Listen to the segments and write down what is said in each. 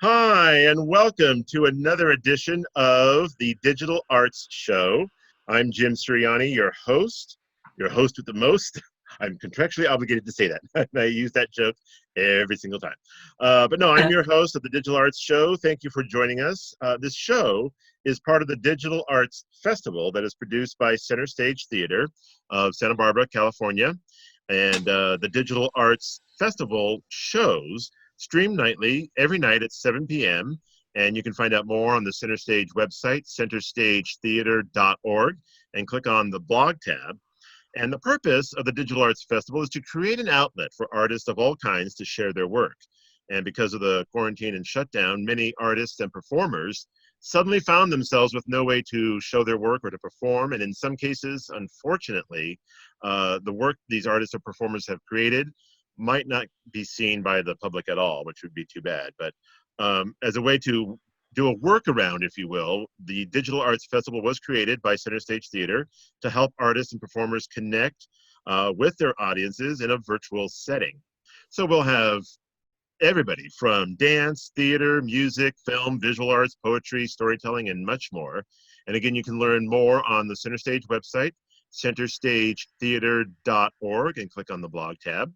Hi, and welcome to another edition of the Digital Arts Show. I'm Jim Sirianni, your host with the most. I'm contractually obligated to say that. I use that joke every single time. But no, I'm your host of the Digital Arts Show. Thank you for joining us. This show is part of the Digital Arts Festival that is produced by Center Stage Theater of Santa Barbara, California. And the Digital Arts Festival shows stream nightly every night at 7 p.m. And you can find out more on the Center Stage website, centerstagetheater.org, and click on the blog tab. And the purpose of the Digital Arts Festival is to create an outlet for artists of all kinds to share their work. And because of the quarantine and shutdown, many artists and performers suddenly found themselves with no way to show their work or to perform. And in some cases, unfortunately, the work these artists or performers have created might not be seen by the public at all, which would be too bad. But as a way to do a workaround, if you will, the Digital Arts Festival was created by Center Stage Theater to help artists and performers connect with their audiences in a virtual setting. So we'll have everybody from dance, theater, music, film, visual arts, poetry, storytelling, and much more. And again, you can learn more on the Center Stage website, centerstagetheater.org, and click on the blog tab.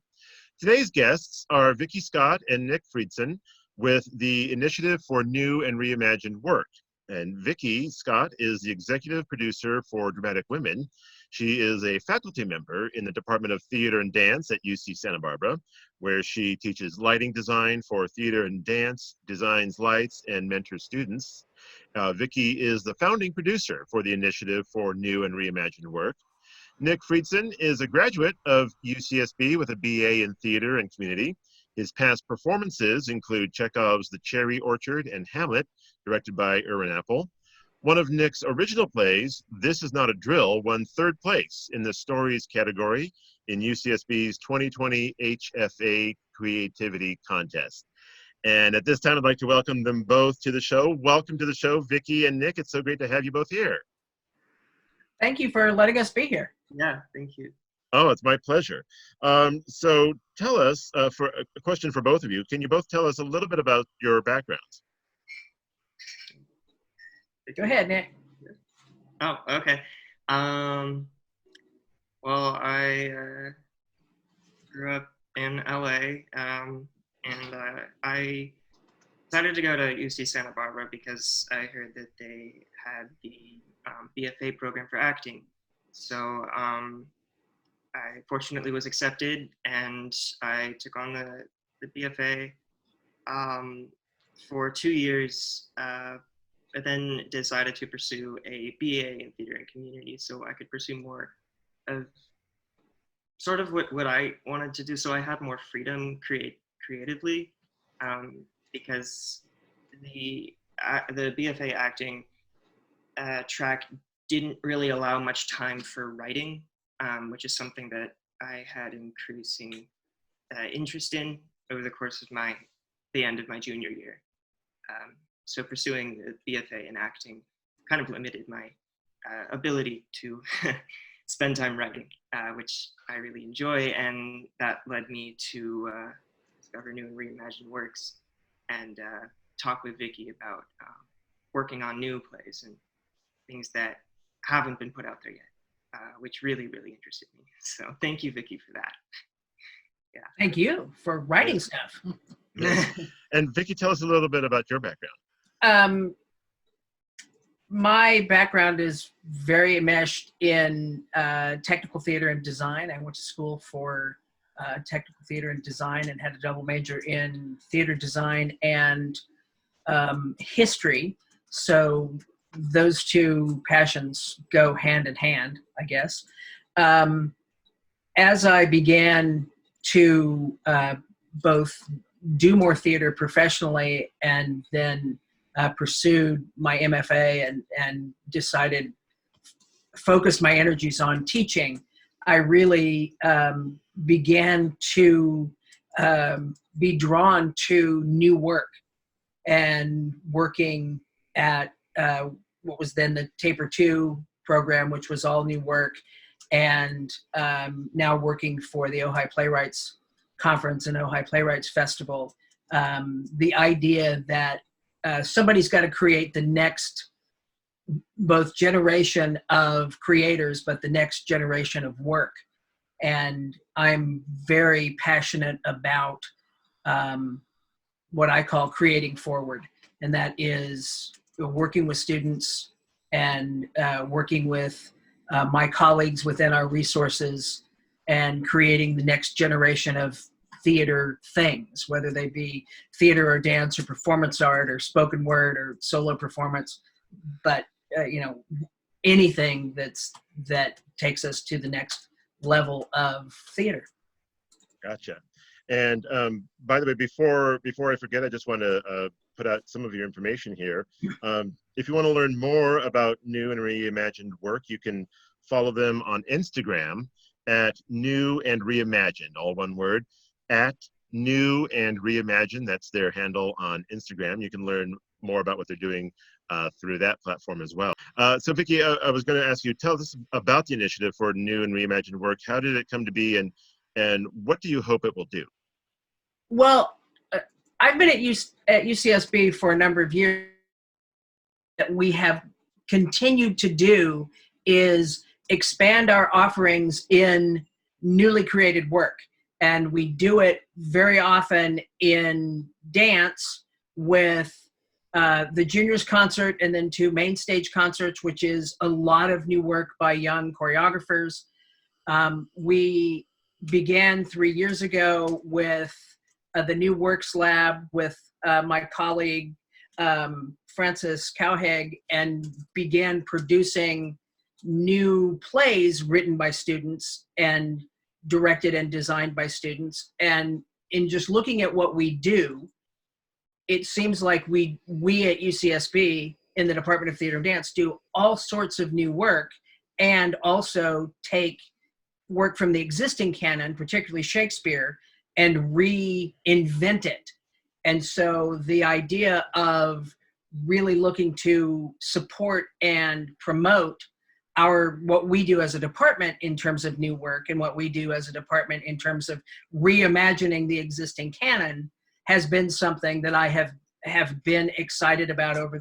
Today's guests are Vickie Scott and Nick Freedson with the Initiative for New and Reimagined Work. And Vickie Scott is the executive producer for Dramatic Women. She is a faculty member in the Department of Theater and Dance at UC Santa Barbara, where she teaches lighting design for theater and dance, designs lights, and mentors students. Vickie is the founding producer for the Initiative for New and Reimagined Work. Nick Freedson is a graduate of UCSB with a BA in Theater and Community. His past performances include Chekov's The Cherry Orchard and Hamlet, directed by Irwin Appel. One of Nick's original plays, This Is Not a Drill, won third place in the Stories category in UCSB's 2020 HFA Creativity Contest. And at this time, I'd like to welcome them both to the show. Welcome to the show, Vickie and Nick. It's so great to have you both here. Thank you for letting us be here. Yeah, thank you. Oh, it's my pleasure. So tell us, for a question for both of you, can you both tell us a little bit about your backgrounds? Go ahead, Nick. Oh, okay. Well, I grew up in LA, and I decided to go to UC Santa Barbara because I heard that they had the BFA program for acting. So I fortunately was accepted, and I took on the BFA for 2 years, but then decided to pursue a BA in Theater and Community so I could pursue more of sort of what I wanted to do, so I had more freedom creatively, because the BFA acting track didn't really allow much time for writing, which is something that I had increasing interest in over the course of the end of my junior year. So pursuing the BFA in acting kind of limited my ability to spend time writing, which I really enjoy, and that led me to discover New and Reimagined Works and talk with Vickie about working on new plays and things that haven't been put out there yet, which really, really interested me. So thank you, Vickie, for that. Yeah. Thank you for writing stuff. And Vickie, tell us a little bit about your background. My background is very enmeshed in technical theater and design. I went to school for technical theater and design and had a double major in theater design and history. So those two passions go hand in hand, I guess. As I began to both do more theater professionally and then pursued my MFA and focused my energies on teaching, I really began to be drawn to new work and working at what was then the Taper 2 program, which was all new work, and now working for the Ojai Playwrights Conference and Ojai Playwrights Festival. the idea that somebody's got to create the next both generation of creators, but the next generation of work. And I'm very passionate about what I call creating forward. And that is working with students and working with my colleagues within our resources and creating the next generation of theater things, whether they be theater or dance or performance art or spoken word or solo performance, but anything that takes us to the next level of theater. Gotcha. And by the way, before I forget, I just want to put out some of your information here. If you want to learn more about New and Reimagined Work, you can follow them on Instagram at New and Reimagined, all one word, at New and Reimagined. That's their handle on Instagram. You can learn more about what they're doing through that platform as well. So Vickie, I was going to ask you, tell us about the initiative for New and Reimagined Work. How did it come to be, and what do you hope it will do? Well, I've been at UCSB for a number of years. That we have continued to do is expand our offerings in newly created work. And we do it very often in dance with the juniors concert and then 2 main stage concerts, which is a lot of new work by young choreographers. We began 3 years ago with the New Works Lab with my colleague, Francis Cowheg, and began producing new plays written by students and directed and designed by students. And in just looking at what we do, it seems like we at UCSB in the Department of Theater and Dance do all sorts of new work and also take work from the existing canon, particularly Shakespeare, and reinvent it. And so the idea of really looking to support and promote what we do as a department in terms of new work and what we do as a department in terms of reimagining the existing canon has been something that I have been excited about over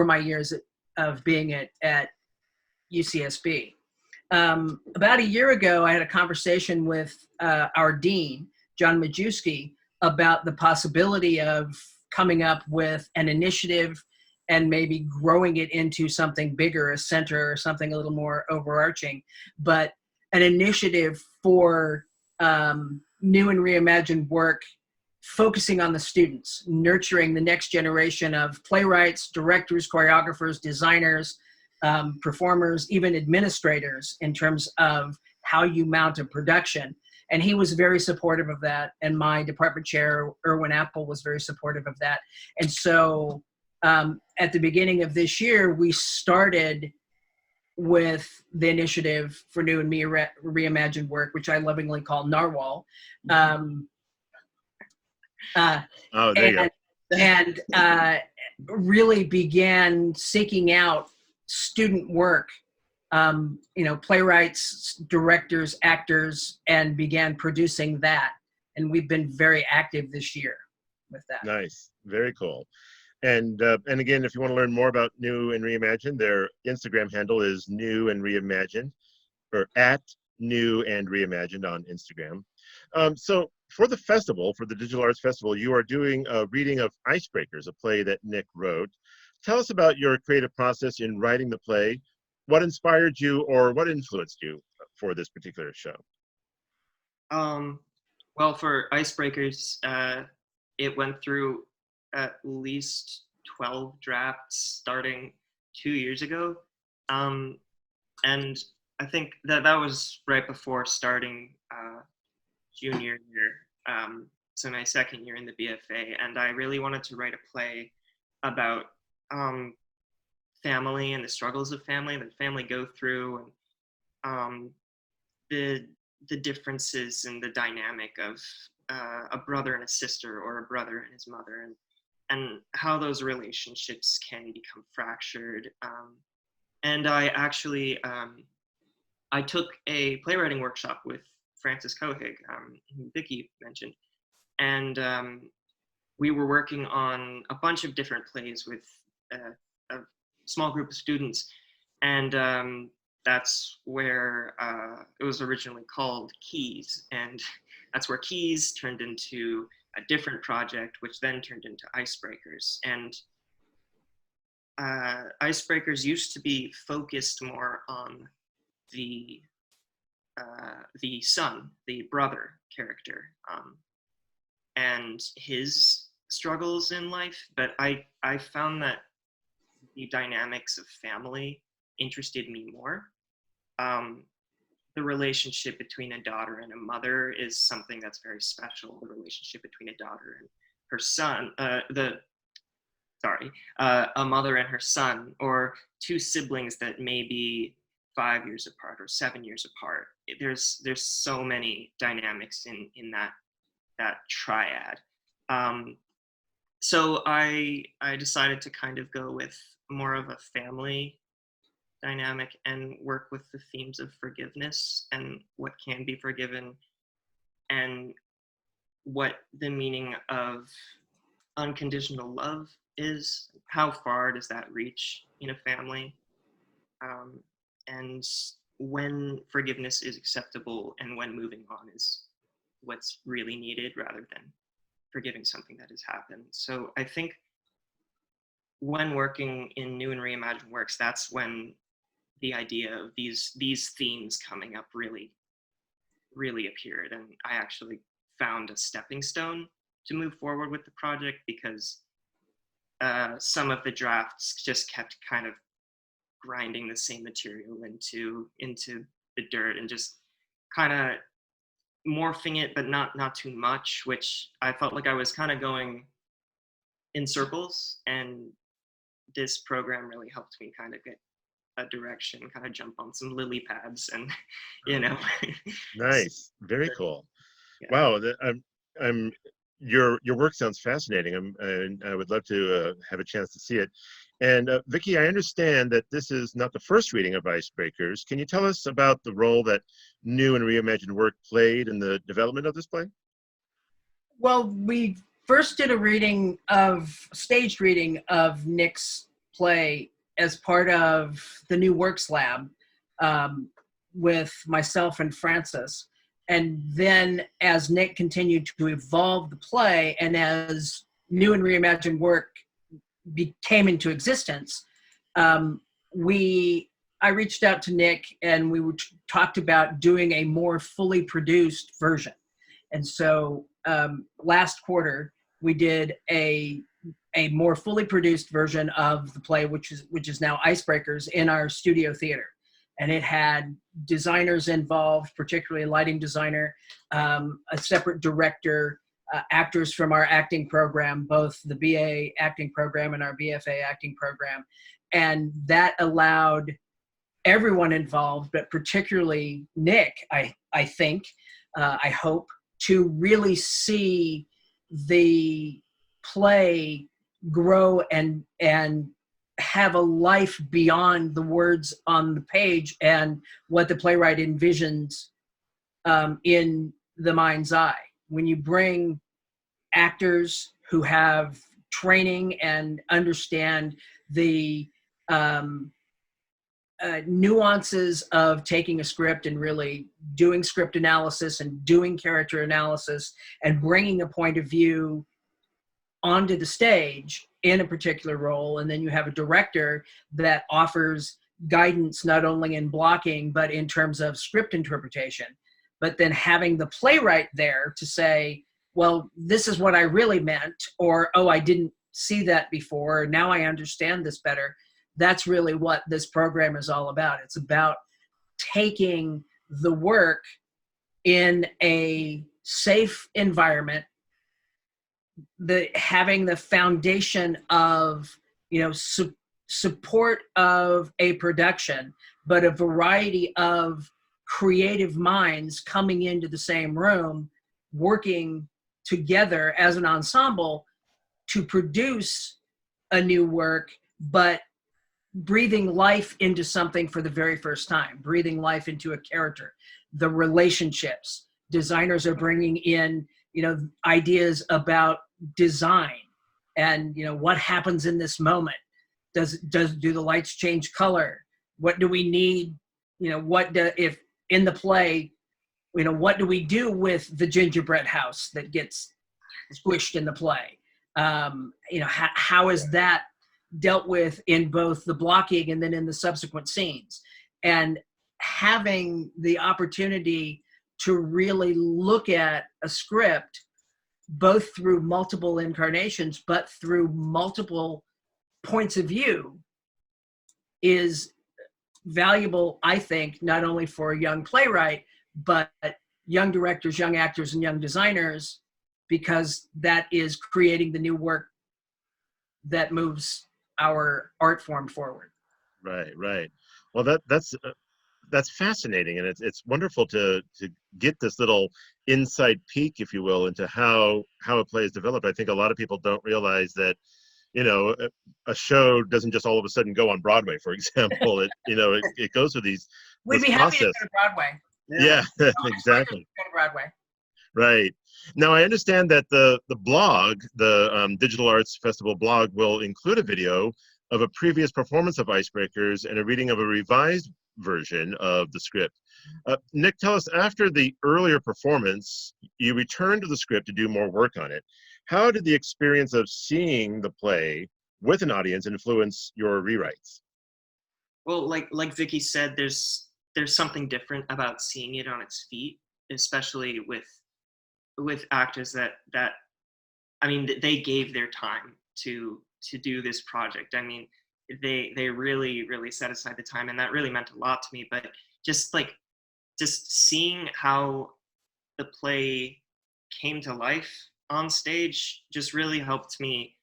my years of being at UCSB. About a year ago, I had a conversation with our dean, John Majewski, about the possibility of coming up with an initiative and maybe growing it into something bigger, a center or something a little more overarching, but an initiative for new and reimagined work focusing on the students, nurturing the next generation of playwrights, directors, choreographers, designers, performers, even administrators in terms of how you mount a production. And he was very supportive of that. And my department chair, Irwin Appel, was very supportive of that. And so at the beginning of this year, we started with the initiative for New and Reimagined Work, which I lovingly call Narwhal. Oh, there you go. And really began seeking out student work, playwrights, directors, actors, and began producing that. And we've been very active this year with that. Nice, very cool. And again, if you want to learn more about New and Reimagined, their Instagram handle is New and Reimagined, or at New and Reimagined on Instagram. So for the festival, for the Digital Arts Festival, you are doing a reading of Icebreakers, a play that Nick wrote. Tell us about your creative process in writing the play. What inspired you or what influenced you for this particular show? Well, for Icebreakers, it went through at least 12 drafts starting 2 years ago. And I think that was right before starting junior year, so my second year in the BFA. And I really wanted to write a play about family and the struggles of family that family go through, and the differences in the dynamic of a brother and a sister, or a brother and his mother, and how those relationships can become fractured. And I actually I took a playwriting workshop with Francis Kohig, who Vickie mentioned, and we were working on a bunch of different plays with a small group of students, and that's where it was originally called Keys, and that's where Keys turned into a different project, which then turned into Icebreakers. And Icebreakers used to be focused more on the son, the brother character, and his struggles in life. But I found that the dynamics of family interested me more. The relationship between a daughter and a mother is something that's very special. The relationship between a daughter and her son, a mother and her son, or two siblings that may be 5 years apart or 7 years apart. There's so many dynamics in that triad. So I decided to kind of go with more of a family dynamic and work with the themes of forgiveness and what can be forgiven and what the meaning of unconditional love is. How far does that reach in a family? And when forgiveness is acceptable and when moving on is what's really needed rather than forgiving something that has happened. So I think when working in New and Reimagined Works, that's when the idea of these themes coming up really appeared. And I actually found a stepping stone to move forward with the project, because some of the drafts just kept kind of grinding the same material into the dirt and just kind of morphing it, but not too much, which I felt like I was kind of in circles, and this program really helped me kind of get a direction, kind of jump on some lily pads, and Nice, very cool. Yeah. Wow, your work sounds fascinating. I would love to have a chance to see it. And Vickie, I understand that this is not the first reading of Icebreakers. Can you tell us about the role that New and Reimagined Work played in the development of this play? Well, we first did a staged reading of Nick's play as part of the New Works Lab with myself and Francis. And then as Nick continued to evolve the play, and as New and Reimagined Work came into existence, I reached out to Nick, and we talked about doing a more fully produced version. And so last quarter, we did a more fully produced version of the play, which is now Icebreakers, in our studio theater. And it had designers involved, particularly a lighting designer, a separate director, actors from our acting program, both the BA acting program and our BFA acting program. And that allowed everyone involved, but particularly Nick, I think, I hope, to really see the play grow and have a life beyond the words on the page and what the playwright envisions in the mind's eye. When you bring actors who have training and understand the nuances of taking a script and really doing script analysis and doing character analysis and bringing a point of view onto the stage in a particular role, and then you have a director that offers guidance not only in blocking but in terms of script interpretation, but then having the playwright there to say, well, this is what I really meant, or, oh, I didn't see that before, now I understand this better. That's really what this program is all about. It's about taking the work in a safe environment, having the foundation of, support of a production, but a variety of creative minds coming into the same room, working together as an ensemble to produce a new work, but breathing life into something for the very first time, breathing life into a character, the relationships. Designers are bringing in, ideas about design and, you know, what happens in this moment. Do the lights change color? What do we need? You know, if in the play, you know, what do we do with the gingerbread house that gets squished in the play? You know, how is that dealt with in both the blocking and then in the subsequent scenes? And having the opportunity to really look at a script both through multiple incarnations, but through multiple points of view is valuable, I think, not only for a young playwright, but young directors, young actors, and young designers, because that is creating the new work that moves our art form forward. Right, right. Well, that's fascinating, and it's wonderful to get this little inside peek, if you will, into how a play is developed. I think a lot of people don't realize that, you know, a show doesn't just all of a sudden go on Broadway, for example. It goes through this We'd be happy to process. go to Broadway. Yeah, exactly. Go to Broadway. Right. Now, I understand that the blog, the Digital Arts Festival blog, will include a video of a previous performance of Icebreakers and a reading of a revised version of the script. Nick, tell us, after the earlier performance, you returned to the script to do more work on it. How did the experience of seeing the play with an audience influence your rewrites? Well, like Vickie said, there's something different about seeing it on its feet, especially with actors that I mean, they gave their time to do this project. I mean, they really set aside the time, and that really meant a lot to me. But just seeing how the play came to life on stage just really helped me.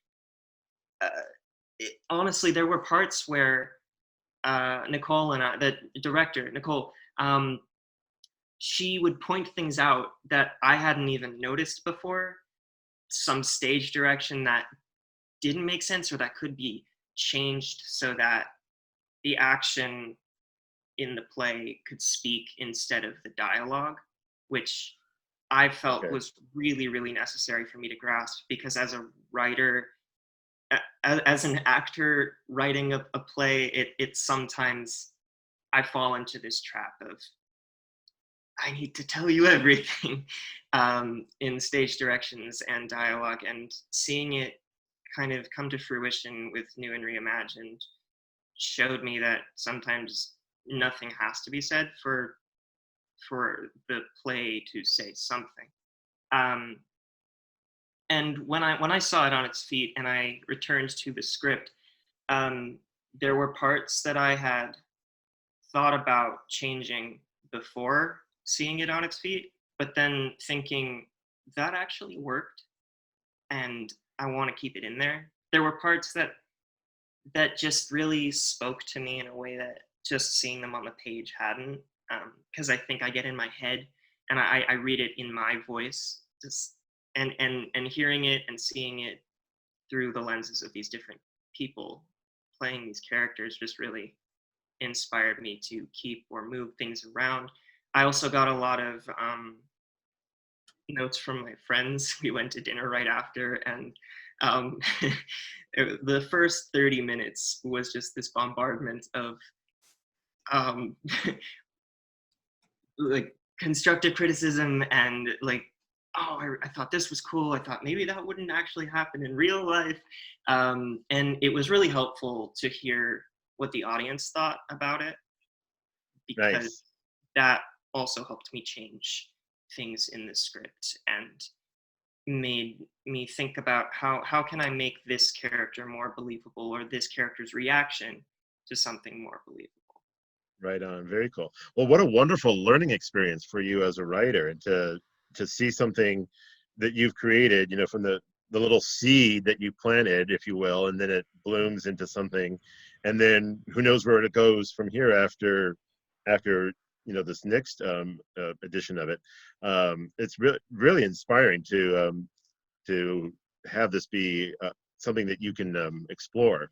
Honestly, there were parts where Nicole and I, the director, Nicole, she would point things out that I hadn't even noticed before, some stage direction that didn't make sense or that could be changed so that the action in the play could speak instead of the dialogue, which I felt was really necessary for me to grasp, because as a writer, as an actor writing a play, it's sometimes I fall into this trap of I need to tell you everything in stage directions and dialogue, and seeing it kind of come to fruition with New and Reimagined showed me that sometimes nothing has to be said for the play to say something. And when I saw it on its feet and I returned to the script, there were parts that I had thought about changing before seeing it on its feet, but then thinking that actually worked and I want to keep it in there. There were parts that just really spoke to me in a way that just seeing them on the page hadn't, because I think I get in my head and I read it in my voice, just and hearing it and seeing it through the lenses of these different people playing these characters just really inspired me to keep or move things around. I also got a lot of notes from my friends. We went to dinner right after, and the first 30 minutes was just this bombardment of like constructive criticism and like, oh, I thought this was cool. I thought maybe that wouldn't actually happen in real life. And it was really helpful to hear what the audience thought about it, because that also helped me change things in the script and made me think about how can I make this character more believable, or this character's reaction to something more believable. Right on. Very cool. Well, what a wonderful learning experience for you as a writer, and to see something that you've created, you know, from the little seed that you planted, if you will, and then it blooms into something, and then who knows where it goes from here after you know, this next edition of it. It's really inspiring to have this be something that you can explore.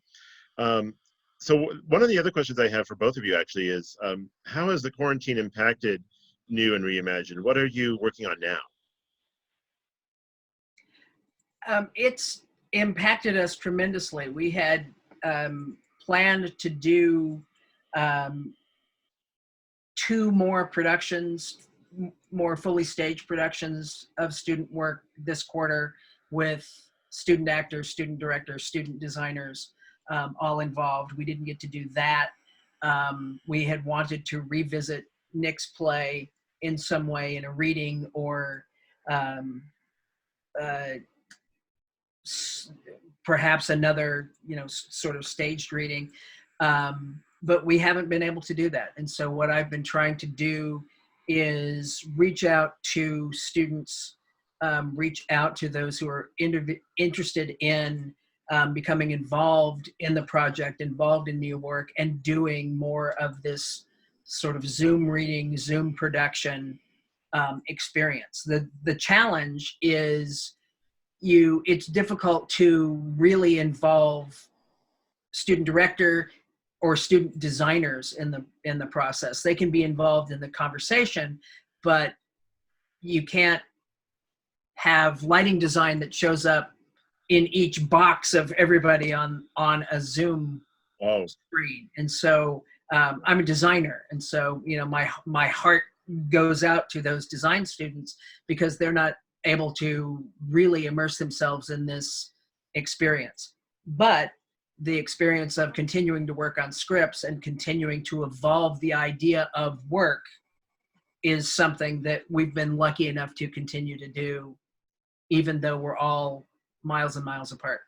So one of the other questions I have for both of you actually is, how has the quarantine impacted New and Reimagined? What are you working on now? It's impacted us tremendously. We had planned to do um, 2 more productions, more fully staged productions of student work this quarter, with student actors, student directors, student designers all involved. We didn't get to do that. We had wanted to revisit Nick's play in some way, in a reading or um, uh, perhaps another, sort of staged reading. But we haven't been able to do that. And so what I've been trying to do is reach out to students, reach out to those who are interested in becoming involved in the project, involved in new work, and doing more of this sort of Zoom reading, Zoom production experience. The challenge is it's difficult to really involve student director or student designers in the process. They can be involved in the conversation, but you can't have lighting design that shows up in each box of everybody on a Zoom screen. And so I'm a designer, and so my heart goes out to those design students because they're not able to really immerse themselves in this experience. But the experience of continuing to work on scripts and continuing to evolve the idea of work is something that we've been lucky enough to continue to do, even though we're all miles and miles apart.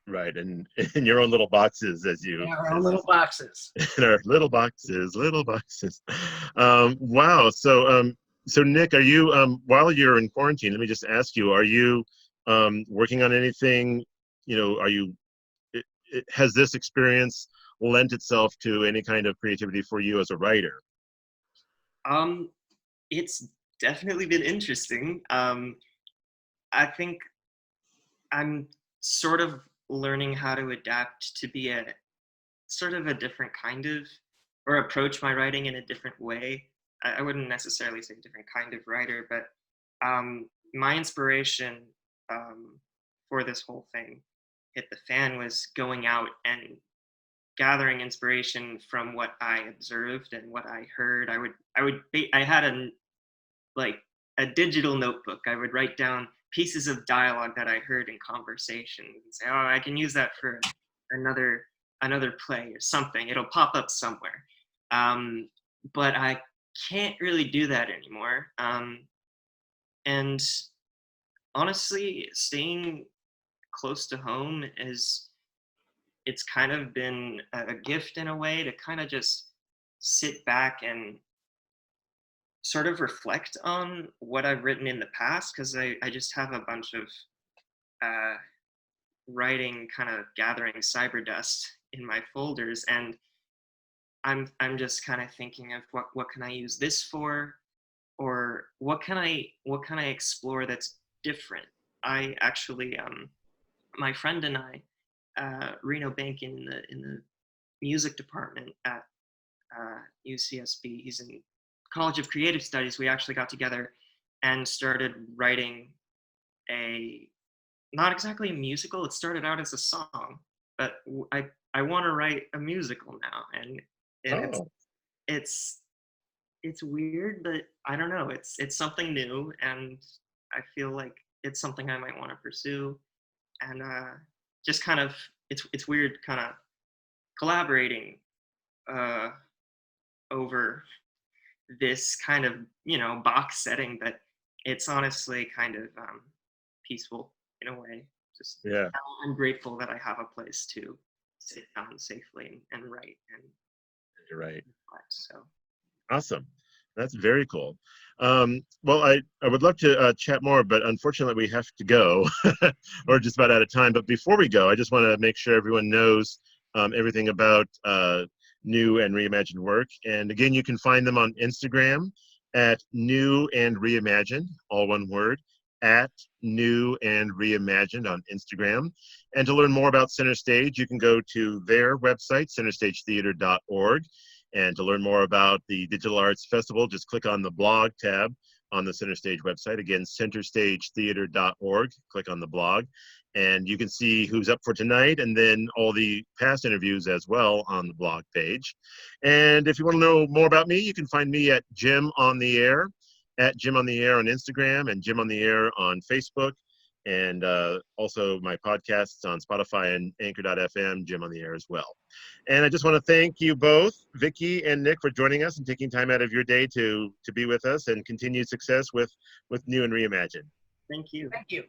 Right, and in your own little boxes, In our own little boxes. In our little boxes. Wow. So Nick, are you while you're in quarantine? Let me just ask you: are you working on anything? Has this experience lent itself to any kind of creativity for you as a writer? It's definitely been interesting. I think I'm sort of learning how to adapt to be a sort of a different kind of, or approach my writing in a different way. I wouldn't necessarily say different kind of writer, but my inspiration for this whole thing hit the fan was going out and gathering inspiration from what I observed and what I heard. I had a digital notebook. I would write down pieces of dialogue that I heard in conversations and say, oh, I can use that for another play or something. It'll pop up somewhere. But I can't really do that anymore. And honestly, staying close to home it's kind of been a gift in a way to kind of just sit back and sort of reflect on what I've written in the past, because I just have a bunch of writing kind of gathering cyber dust in my folders, and I'm just kind of thinking of what can I use this for, or what can I explore that's different. I actually my friend and I, Reno Bankin in the music department at UCSB, he's in College of Creative Studies. We actually got together and started writing not exactly a musical. It started out as a song, but I want to write a musical now, and it's weird, but I don't know. It's something new, and I feel like it's something I might want to pursue, and just kind of it's weird, kind of collaborating over this kind of box setting, but it's honestly kind of peaceful in a way. Just I'm grateful that I have a place to sit down safely and write. And you're right. So awesome. That's very cool. Well, I would love to chat more, but unfortunately we have to go. We're just about out of time. But before we go, I just want to make sure everyone knows everything about New and Reimagined Work. And again, you can find them on Instagram at New and Reimagined, all one word, at New and Reimagined on Instagram. And to learn more about Center Stage, you can go to their website, centerstagetheater.org. And to learn more about the Digital Arts Festival, just click on the blog tab on the Center Stage website. Again, centerstagetheater.org. Click on the blog, and you can see who's up for tonight and then all the past interviews as well on the blog page. And if you want to know more about me, you can find me at Jim on the Air, at Jim on the Air on Instagram, and Jim on the Air on Facebook. And also my podcasts on Spotify and Anchor.fm, Jim on the Air as well. And I just want to thank you both, Vickie and Nick, for joining us and taking time out of your day to be with us, and continued success with New and Reimagined. Thank you. Thank you.